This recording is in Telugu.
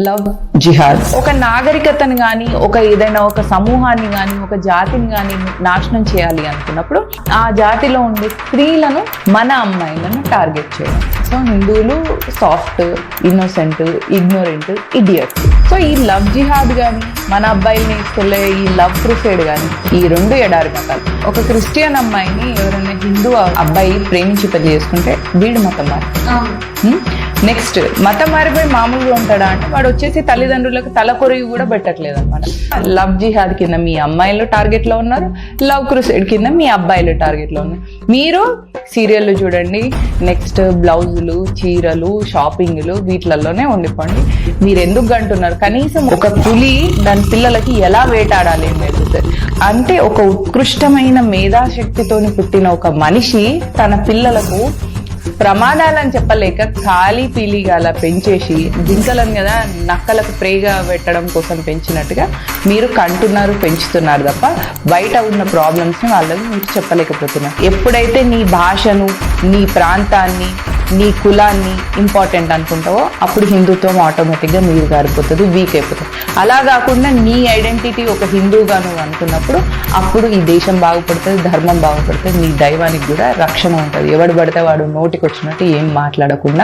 లవ్ జిహాద్ ఒక నాగరికతను కానీ ఏదైనా ఒక సమూహాన్ని కానీ ఒక జాతిని కానీ నాశనం చేయాలి అనుకున్నప్పుడు ఆ జాతిలో ఉండే స్త్రీలను మన అమ్మాయిలను టార్గెట్ చేయడం. సో హిందువులు soft, innocent, ignorant, idiots. So ఈ లవ్ జిహాద్ కానీ మన అబ్బాయిల్ని తీసుకెళ్లే ఈ లవ్ క్రూసేడ్ కానీ ఈ రెండు ఎడారి మతాలు. ఒక క్రిస్టియన్ అమ్మాయిని ఎవరైనా హిందూ అబ్బాయి ప్రేమించి పెళ్లి చేసుకుంటే వీడు మతం మారి. నెక్స్ట్ మతం మారిపోయి మామూలుగా ఉంటాడా అంటే వాడు వచ్చేసి తల్లిదండ్రులకు తల కొరివి కూడా పెట్టట్లేదు అనమాట. లవ్ జిహాద్ కింద మీ అమ్మాయిలు టార్గెట్ లో ఉన్నారు, లవ్ క్రూసేడ్ కింద మీ అబ్బాయిలు టార్గెట్ లో ఉన్నారు. మీరు సీరియల్లు చూడండి, నెక్స్ట్ బ్లౌజులు, చీరలు, షాపింగ్లు వీటిలలోనే ఉండిపోండి. మీరు ఎందుకు అంటున్నారు? కనీసం ఒక పులి దాని పిల్లలకి ఎలా వేటాడాలి నేర్పుతారు అంటే ఒక ఉత్కృష్టమైన మేధాశక్తితోని పుట్టిన ఒక మనిషి తన పిల్లలకు ప్రమాదాలని చెప్పలేక ఖాళీ పీలిగా అలా పెంచేసి జింకలను కదా నక్కలకు ప్రేగా పెట్టడం కోసం పెంచినట్టుగా మీరు కంటున్నారు, పెంచుతున్నారు తప్ప బయట ఉన్న ప్రాబ్లమ్స్ని వాళ్ళని మీరు చెప్పలేకపోతున్నారు. ఎప్పుడైతే నీ భాషను, నీ ప్రాంతాన్ని, నీ కులాన్ని ఇంపార్టెంట్ అనుకుంటావో అప్పుడు హిందుత్వం ఆటోమేటిక్గా మీరు గారిపోతుంది, వీక్ అయిపోతుంది. అలా కాకుండా నీ ఐడెంటిటీ ఒక హిందూగా నువ్వు అనుకున్నప్పుడు అప్పుడు ఈ దేశం బాగుపడుతుంది, ధర్మం బాగుపడుతుంది, నీ దైవానికి కూడా రక్షణ ఉంటుంది. ఎవడు పడితే వాడు నోటికి వచ్చినట్టు ఏం మాట్లాడకుండా